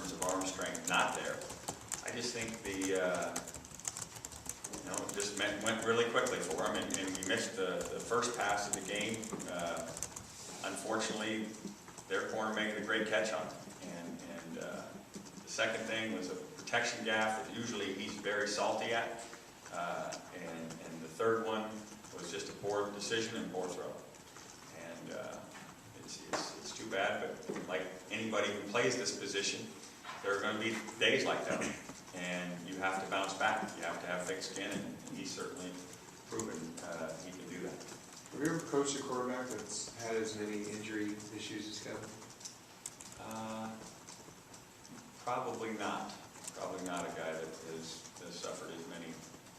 terms of arm strength not there. I just think the it just went really quickly for him, and we missed the first pass of the game. Unfortunately, their corner made a great catch on it. And the second thing was a protection gap that usually he's very salty at. And the third one was just a poor decision and poor throw. And it's too bad, but like anybody who plays this position, there are going to be days like that. And you have to bounce back. You have to have thick skin, and he's certainly proven he can do that. Have you ever coached a quarterback that's had as many injury issues as Kevin? Probably not. Probably not a guy that has suffered as many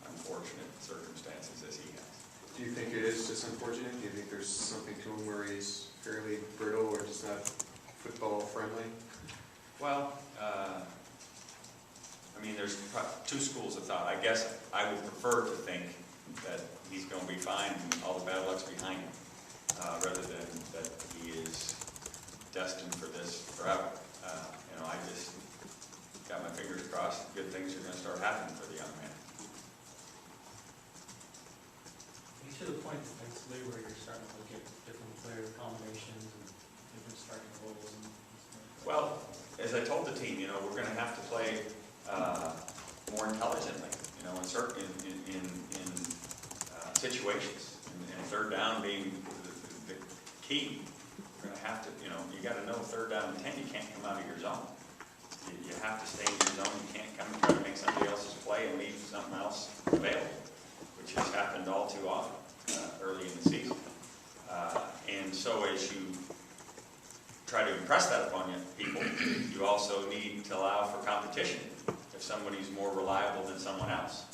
unfortunate circumstances as he has. Do you think it is just unfortunate? Do you think there's something to him where he's fairly brittle or just not football friendly? Well, I mean, there's two schools of thought. I guess I would prefer to think that he's going to be fine and all the bad luck's behind him, rather than that he is destined for this forever. I just got my fingers crossed. Good things are going to start happening for the young man. You to the point defensively where you're starting to look at different player combinations and different starting roles. Well, as I told the team, we're going to have to play more intelligently, in certain situations, and third down being the key. We're going to have to, you got to know third down and 10, you can't come out of your zone. You have to stay in your zone. You can't come and try to make somebody else's play and leave something else available, which has happened all too often early in the season. And so as you try to impress that upon people, you also need to allow for competition if somebody's more reliable than someone else.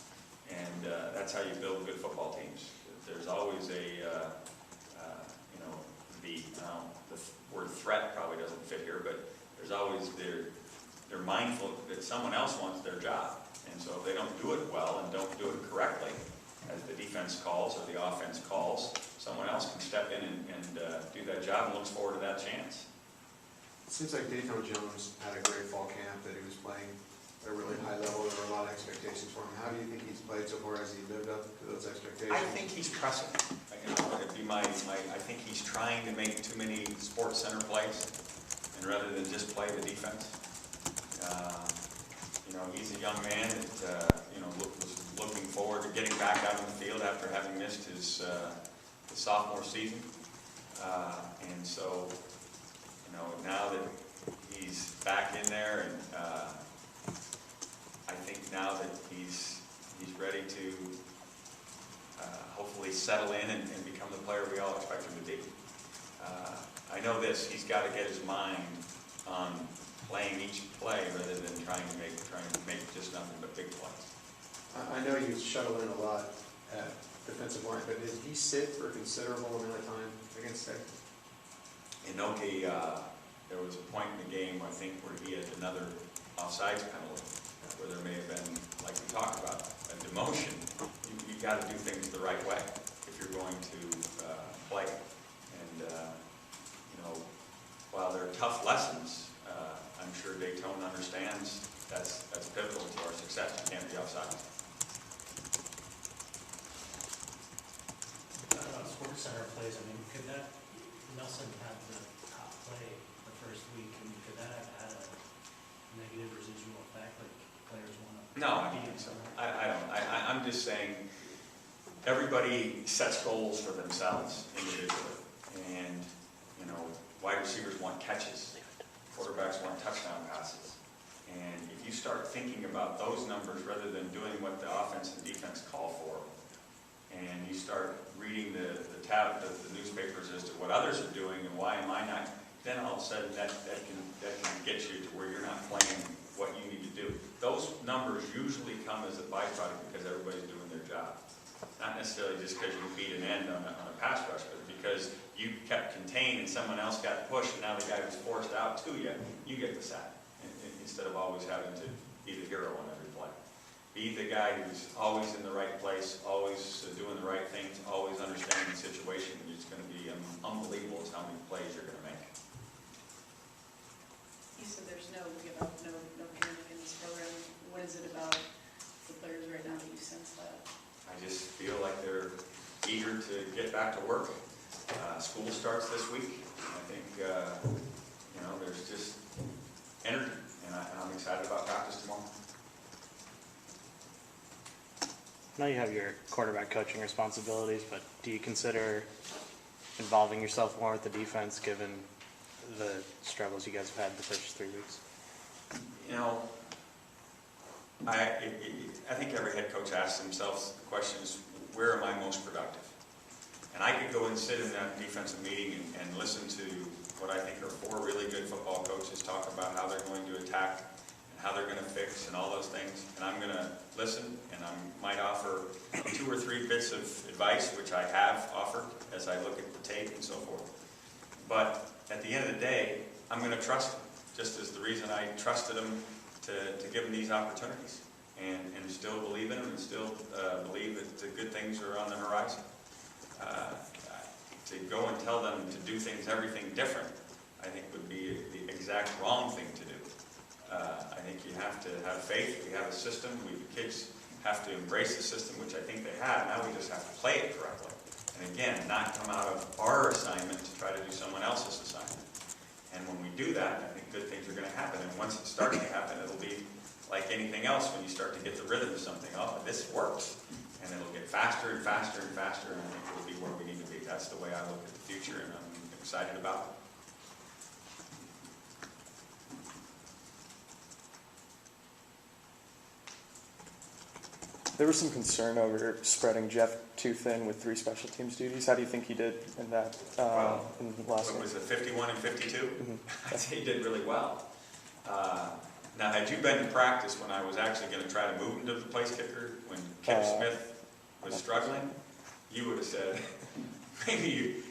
And that's how you build good football teams. There's always the word threat probably doesn't fit here, but there's always, they're mindful that someone else wants their job. And so if they don't do it well and don't do it correctly, as the defense calls or the offense calls, someone else can step in and do that job and looks forward to that chance. It seems like Dayton Jones had a great fall camp, that he was playing at a really high level. There were a lot of expectations for him. How do you think he's played so far? Has he lived up to those expectations? I think he's pressing. It'd be I think he's trying to make too many Sports Center plays, and rather than just play the defense. He's a young man that was looking forward to getting back out on the field after having missed his sophomore season, and so now that he's back in there, and I think now that he's ready to hopefully settle in and become the player we all expect him to be. I know this: he's got to get his mind on playing each play rather than trying to make just nothing but big plays. I know you shuttle in a lot at defensive line, but did he sit for a considerable amount of time against Texas? In Oki, there was a point in the game, I think, where he had another offsides penalty, where there may have been, like we talked about, a demotion. You got to do things the right way if you're going to play. And while they're tough lessons, I'm sure Dayton understands that's pivotal to our success. You can't be offside. Sports Center plays. I mean, could that Nelson had the top play the first week, and could that have had a negative residual effect, like players want to? No, I don't think so. I don't. I'm just saying everybody sets goals for themselves individually, and wide receivers want catches, quarterbacks want touchdown passes, and if you start thinking about those numbers rather than doing what the offense and defense call for, and you start reading the newspapers as to what others are doing and why am I not, then all of a sudden that can get you to where you're not playing what you need to do. Those numbers usually come as a byproduct because everybody's doing their job. Not necessarily just because you beat an end on a pass rush, but because you kept contained and someone else got pushed, and now the guy was forced out to you, you get the sack, instead of always having to be the hero on every play. Be the guy who's always in the right place, always doing the right things, always understanding the situation. It's going to be unbelievable how many plays you're going to make. You said there's no give up, no just feel like they're eager to get back to work. School starts this week. I think, there's just energy, and I'm excited about practice tomorrow. I know you have your quarterback coaching responsibilities, but do you consider involving yourself more with the defense given the struggles you guys have had the first 3 weeks? I think every head coach asks themselves the question is, where am I most productive? And I could go and sit in that defensive meeting and listen to what I think are 4 really good football coaches talk about how they're going to attack and how they're going to fix and all those things. And I'm going to listen, and I might offer 2 or 3 bits of advice, which I have offered as I look at the tape and so forth. But at the end of the day, I'm going to trust them, just as the reason I trusted them to give them these opportunities, and still believe in them, and still believe that the good things are on the horizon. To go and tell them to do everything different, I think would be the exact wrong thing to do. I think you have to have faith. We have a system. The kids have to embrace the system, which I think they have. Now we just have to play it correctly. And again, not come out of our assignment to try to do someone else's assignment. And when we do that, I think good things are going to happen. And once it starts to happen, it'll be like anything else when you start to get the rhythm of something. Oh, this works. And it'll get faster and faster and faster, and I think we'll be where we need to be. That's the way I look at the future, and I'm excited about it. There was some concern over spreading Jeff too thin with 3 special teams duties. How do you think he did in that in the last What game? was it, 51 and 52? Mm-hmm. I'd say he did really well. Now, had you been to practice when I was actually going to try to move him to the place kicker, when Kip Smith was struggling, you would have said, maybe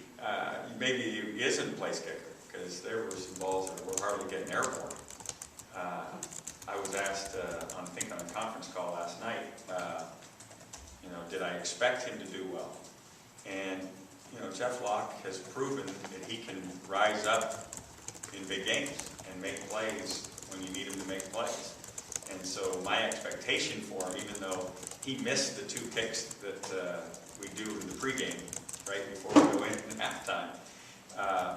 he isn't a place kicker, because there were some balls that were hardly getting airborne. I was asked, on a conference call last night, did I expect him to do well? And, Jeff Locke has proven that he can rise up in big games and make plays when you need him to make plays. And so my expectation for him, even though he missed the 2 kicks that we do in the pregame, right before we go in halftime,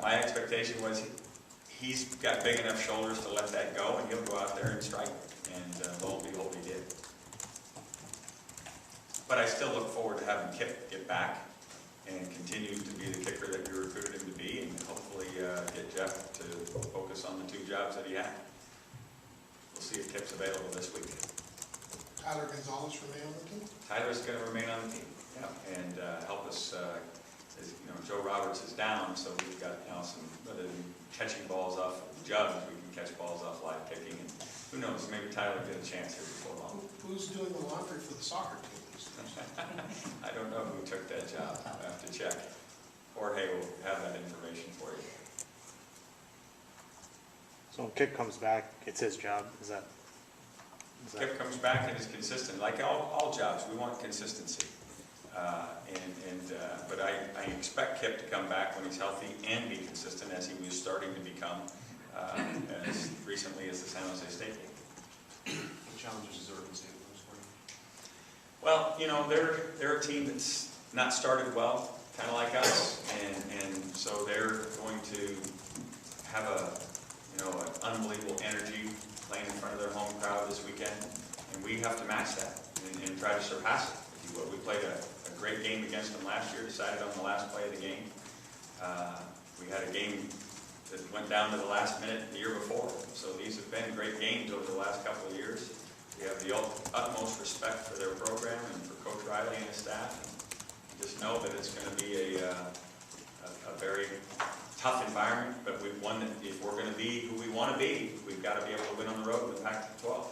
my expectation was he's got big enough shoulders to let that go, and he'll go out there and strike. And lo and behold, he did. But I still look forward to having Kip get back and continue to be the kicker that we recruited him to be, and hopefully get Jeff to focus on the 2 jobs that he had. We'll see if Kip's available this week. Tyler Gonzalez remain on the team? Tyler's going to remain on the team, and help us. Joe Roberts is down, so we've got some, rather than catching balls off of jugs, we can catch balls off live kicking, and who knows, maybe Tyler will get a chance here before long. Who's doing the laundry for the soccer team these days? I don't know who took that job. I have to check. Jorge will have that information for you. So when Kip comes back, it's his job. Is that Kip comes back and is consistent. Like all jobs, we want consistency. But I expect Kip to come back when he's healthy and be consistent, as he was starting to become as recently as the San Jose State game. What challenges is Oregon State pose for you? Well, they're a team that's not started well, kind of like us, and so they're going to have an unbelievable energy playing in front of their home crowd this weekend, and we have to match that and try to surpass it. If you will. We played a great game against them last year, decided on the last play of the game. We had a game that went down to the last minute the year before. So these have been great games over the last couple of years. We have the utmost respect for their program and for Coach Riley and his staff. And just know that it's going to be a very tough environment, but we've won it. If we're going to be who we want to be, we've got to be able to win on the road in the Pac-12.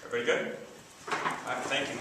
Everybody good? All right, thank you.